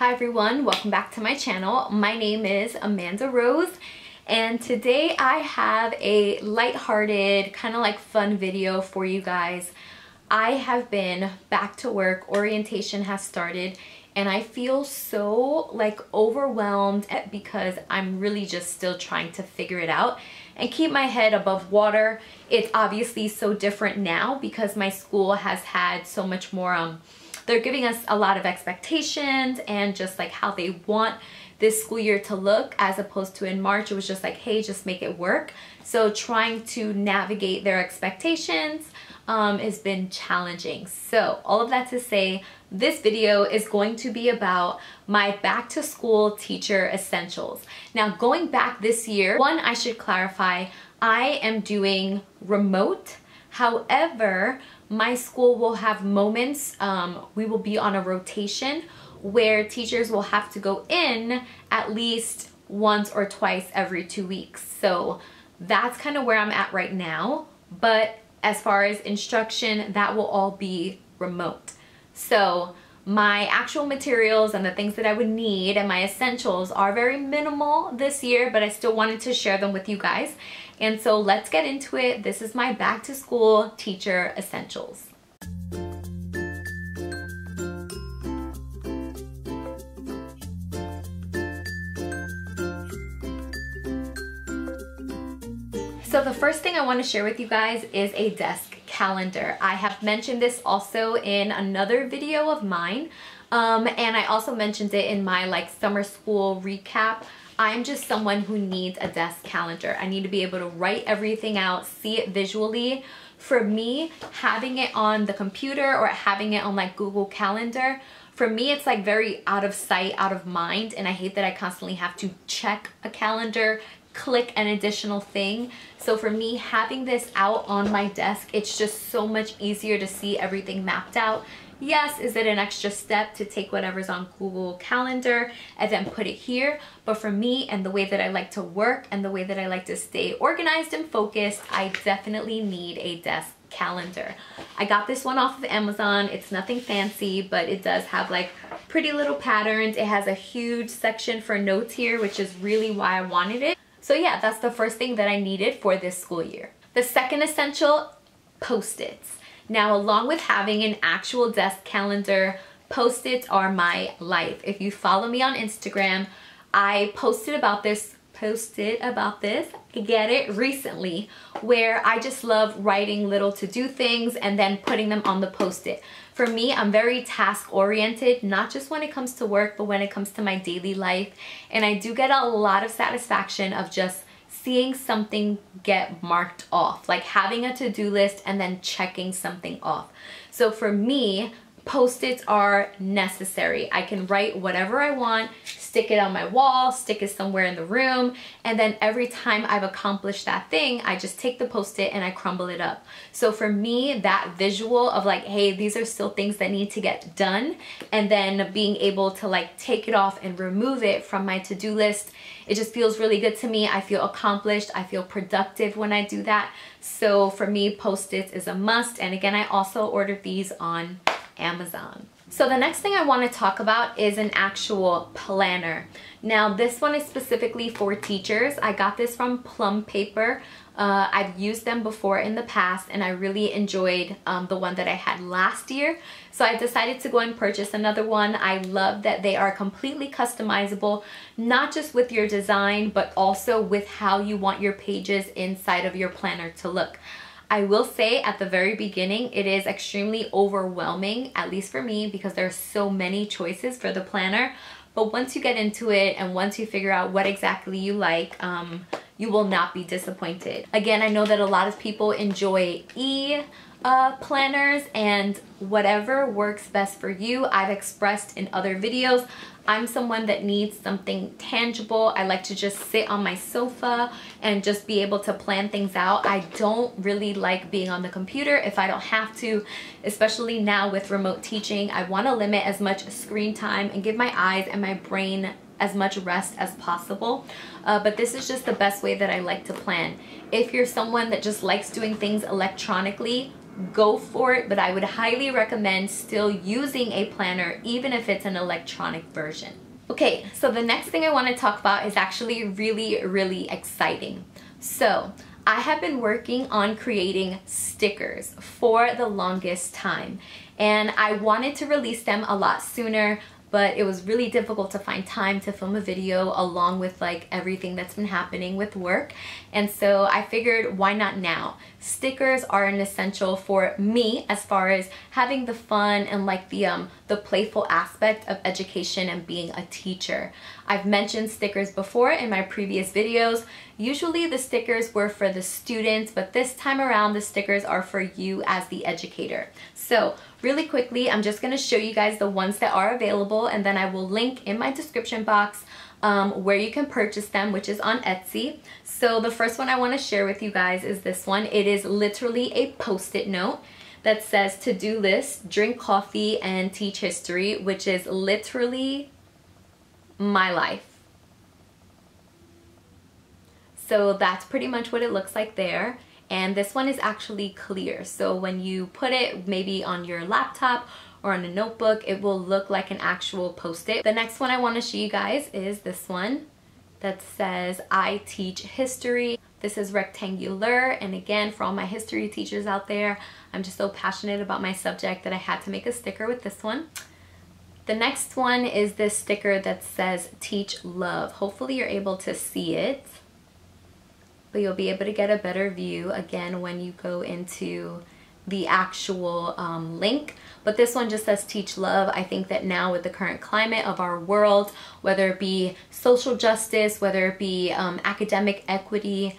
Hi everyone, welcome back to my channel. My name is Amanda Rose and today I have a lighthearted, kind of like fun video for you guys. I have been back to work, orientation has started, and I feel so like overwhelmed because I'm really just still trying to figure it out and keep my head above water. It's obviously so different now because my school has had so much more they're giving us a lot of expectations and just like how they want this school year to look, as opposed to in March it was just like, hey, just make it work. So trying to navigate their expectations has been challenging. So all of that to say, this video is going to be about my back to school teacher essentials. Now going back this year, one, I should clarify, I am doing remote. However, my school will have moments, we will be on a rotation where teachers will have to go in at least once or twice every 2 weeks. So that's kind of where I'm at right now. But as far as instruction, that will all be remote. So my actual materials and the things that I would need and my essentials are very minimal this year, but I still wanted to share them with you guys. And so let's get into it. This is my back to school teacher essentials. So the first thing I want to share with you guys is a desk calendar. I have mentioned this also in another video of mine, and I also mentioned it in my like summer school recap. I'm just someone who needs a desk calendar. I need to be able to write everything out, see it visually. For me, having it on the computer or having it on like Google Calendar, for me it's like very out of sight, out of mind, and I hate that I constantly have to check a calendar, click an additional thing. So for me, having this out on my desk, it's just so much easier to see everything mapped out. Yes, is it an extra step to take whatever's on Google Calendar and then put it here? But for me and the way that I like to work and the way that I like to stay organized and focused, I definitely need a desk calendar. I got this one off of Amazon. It's nothing fancy, but it does have like pretty little patterns. It has a huge section for notes here, which is really why I wanted it. So yeah, that's the first thing that I needed for this school year. The second essential, Post-its. Now, along with having an actual desk calendar, Post-its are my life. If you follow me on Instagram, I posted about this, get it, recently, where I just love writing little to-do things and then putting them on the Post-it. For me, I'm very task-oriented, not just when it comes to work, but when it comes to my daily life. And I do get a lot of satisfaction of just seeing something get marked off, like having a to-do list and then checking something off. So for me, Post-its are necessary. I can write whatever I want, stick it on my wall, stick it somewhere in the room, and then every time I've accomplished that thing, I just take the Post-it and I crumble it up. So for me, that visual of like, hey, these are still things that need to get done, and then being able to like take it off and remove it from my to-do list, it just feels really good to me. I feel accomplished, I feel productive when I do that. So for me, Post-its is a must. And again, I also ordered these on Amazon. So the next thing I want to talk about is an actual planner. Now this one is specifically for teachers. I got this from Plum Paper. I've used them before in the past and I really enjoyed the one that I had last year. So I decided to go and purchase another one. I love that they are completely customizable, not just with your design, but also with how you want your pages inside of your planner to look. I will say at the very beginning, it is extremely overwhelming, at least for me, because there are so many choices for the planner. But once you get into it and once you figure out what exactly you like, you will not be disappointed. Again, I know that a lot of people enjoy planners, and whatever works best for you. I've expressed in other videos, I'm someone that needs something tangible. I like to just sit on my sofa and just be able to plan things out. I don't really like being on the computer if I don't have to, especially now with remote teaching. I want to limit as much screen time and give my eyes and my brain as much rest as possible. But this is just the best way that I like to plan. If you're someone that just likes doing things electronically, go for it, but I would highly recommend still using a planner even if it's an electronic version. Okay, so the next thing I want to talk about is actually really exciting. So I have been working on creating stickers for the longest time, and I wanted to release them a lot sooner, but it was really difficult to find time to film a video along with like everything that's been happening with work. And so I figured, why not now? Stickers are an essential for me as far as having the fun and like the playful aspect of education and being a teacher. I've mentioned stickers before in my previous videos. Usually the stickers were for the students, but this time around the stickers are for you as the educator. So really quickly, I'm just going to show you guys the ones that are available, and then I will link in my description box where you can purchase them, which is on Etsy. So the first one I want to share with you guys is this one. It is literally a post-it note that says to-do list, drink coffee, and teach history, which is literally my life. So that's pretty much what it looks like there. And this one is actually clear. So when you put it maybe on your laptop or on a notebook, it will look like an actual post-it. The next one I want to show you guys is this one that says I teach history. This is rectangular, and again, for all my history teachers out there, I'm just so passionate about my subject that I had to make a sticker with this one. The next one is this sticker that says teach love. Hopefully you're able to see it, but you'll be able to get a better view again when you go into the actual link. But this one just says teach love. I think that now with the current climate of our world, whether it be social justice, whether it be academic equity,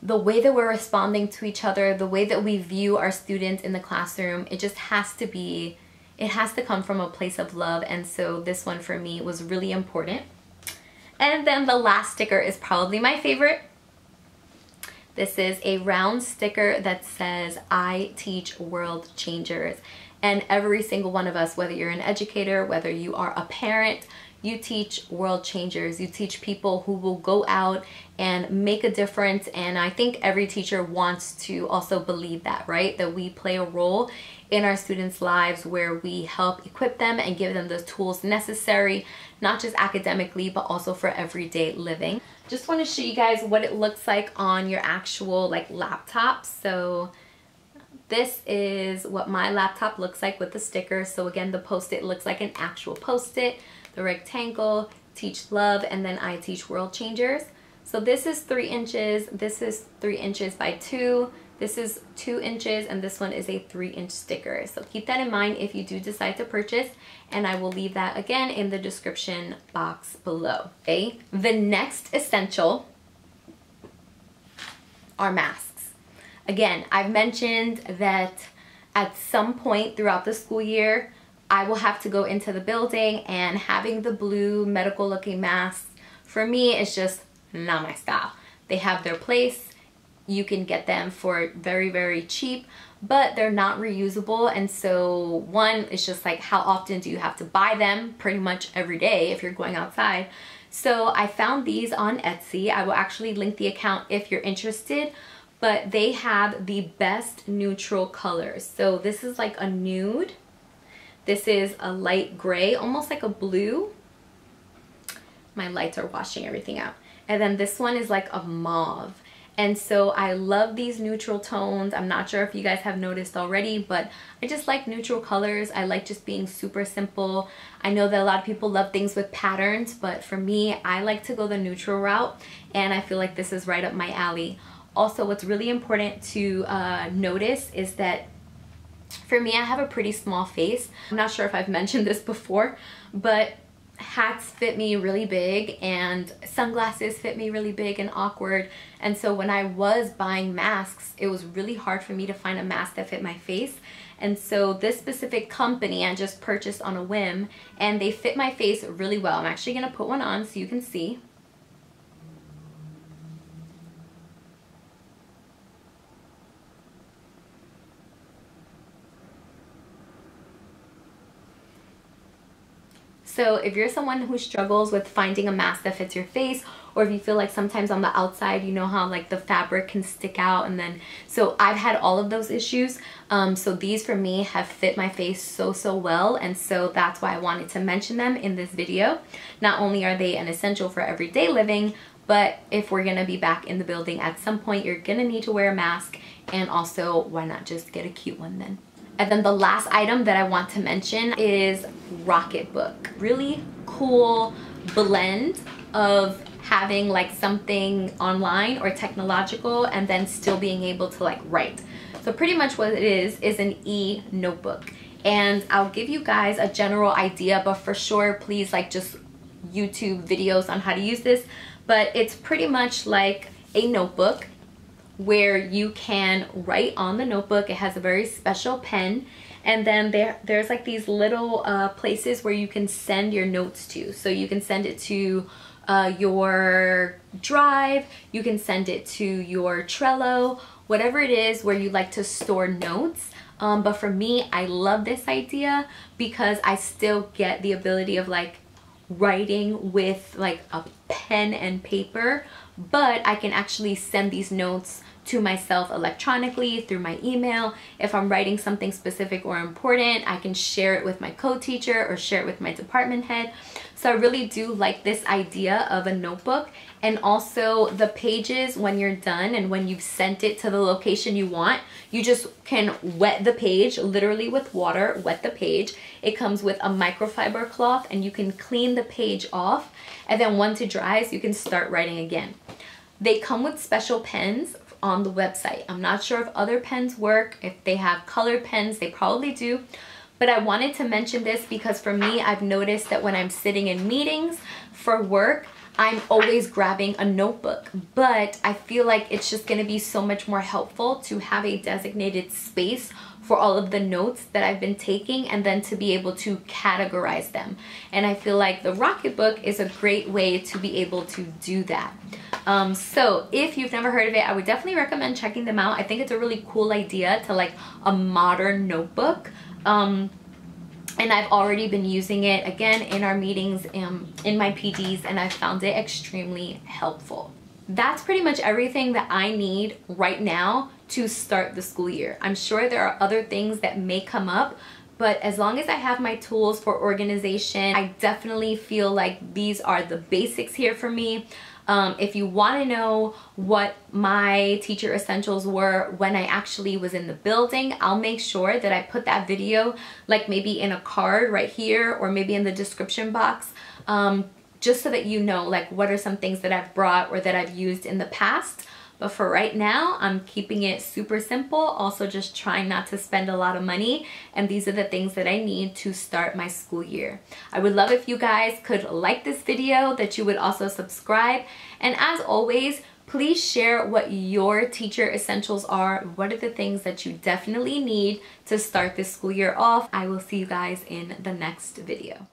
the way that we're responding to each other, the way that we view our students in the classroom, it just has to be, it has to come from a place of love. And so this one for me was really important. And then the last sticker is probably my favorite. This is a round sticker that says I teach world changers. And every single one of us, whether you're an educator, whether you are a parent, you teach world changers. You teach people who will go out and make a difference. And I think every teacher wants to also believe that, right? That we play a role in our students' lives where we help equip them and give them the tools necessary, not just academically, but also for everyday living. Just want to show you guys what it looks like on your actual like laptop. So this is what my laptop looks like with the sticker. So again, the post-it looks like an actual post-it, the rectangle, teach love, and then I teach world changers. So this is 3 inches, this is 3 inches by 2, this is 2 inches, and this one is a 3-inch sticker. So keep that in mind if you do decide to purchase, and I will leave that again in the description box below. Okay, the next essential are masks. Again, I've mentioned that at some point throughout the school year, I will have to go into the building, and having the blue medical looking masks, for me, is just not my style. They have their place. You can get them for very cheap, but they're not reusable. And so one, it's just like, how often do you have to buy them? Pretty much every day if you're going outside. So I found these on Etsy. I will actually link the account if you're interested, but they have the best neutral colors. So this is like a nude. This is a light gray, almost like a blue. My lights are washing everything out. And then this one is like a mauve. And so I love these neutral tones. I'm not sure if you guys have noticed already, but I just like neutral colors. I like just being super simple. I know that a lot of people love things with patterns, but for me, I like to go the neutral route, and I feel like this is right up my alley. Also, what's really important to notice is that for me, I have a pretty small face. I'm not sure if I've mentioned this before, but hats fit me really big and sunglasses fit me really big and awkward. And so when I was buying masks, it was really hard for me to find a mask that fit my face. And so this specific company I just purchased on a whim, and they fit my face really well. I'm actually gonna put one on so you can see. So if you're someone who struggles with finding a mask that fits your face, or if you feel like sometimes on the outside, you know how like the fabric can stick out, and then, so I've had all of those issues. So these for me have fit my face so well, and so that's why I wanted to mention them in this video. Not only are they an essential for everyday living, but if we're gonna be back in the building at some point, you're gonna need to wear a mask, and also why not just get a cute one then. And then the last item that I want to mention is Rocketbook. Really cool blend of having like something online or technological and then still being able to like write. So pretty much what it is an e-notebook. And I'll give you guys a general idea, but for sure, please like just YouTube videos on how to use this. But it's pretty much like a notebook where you can write on the notebook. It has a very special pen, and then there's like these little places where you can send your notes to. So you can send it to your Drive, you can send it to your Trello, whatever it is where you like to store notes. But for me, I love this idea because I still get the ability of like writing with like a pen and paper, but I can actually send these notes to myself electronically through my email. If I'm writing something specific or important, I can share it with my co-teacher or share it with my department head. So I really do like this idea of a notebook. And also the pages, when you're done and when you've sent it to the location you want, you just can wet the page, literally with water, wet the page. It comes with a microfiber cloth and you can clean the page off. And then once it dries, you can start writing again. They come with special pens on the website. I'm not sure if other pens work. If they have colored pens, they probably do. But I wanted to mention this because for me, I've noticed that when I'm sitting in meetings for work, I'm always grabbing a notebook, but I feel like it's just gonna be so much more helpful to have a designated space for all of the notes that I've been taking, and then to be able to categorize them. And I feel like the Rocketbook is a great way to be able to do that. So if you've never heard of it, I would definitely recommend checking them out. I think it's a really cool idea to like a modern notebook. And I've already been using it again in our meetings, in my PDs, and I found it extremely helpful. That's pretty much everything that I need right now to start the school year. I'm sure there are other things that may come up, but as long as I have my tools for organization, I definitely feel like these are the basics here for me. If you want to know what my teacher essentials were when I actually was in the building, I'll make sure that I put that video like maybe in a card right here or maybe in the description box, just so that you know like what are some things that I've brought or that I've used in the past. But for right now, I'm keeping it super simple, also just trying not to spend a lot of money, and these are the things that I need to start my school year. I would love if you guys could like this video, that you would also subscribe, and as always, please share what your teacher essentials are. What are the things that you definitely need to start this school year off? I will see you guys in the next video.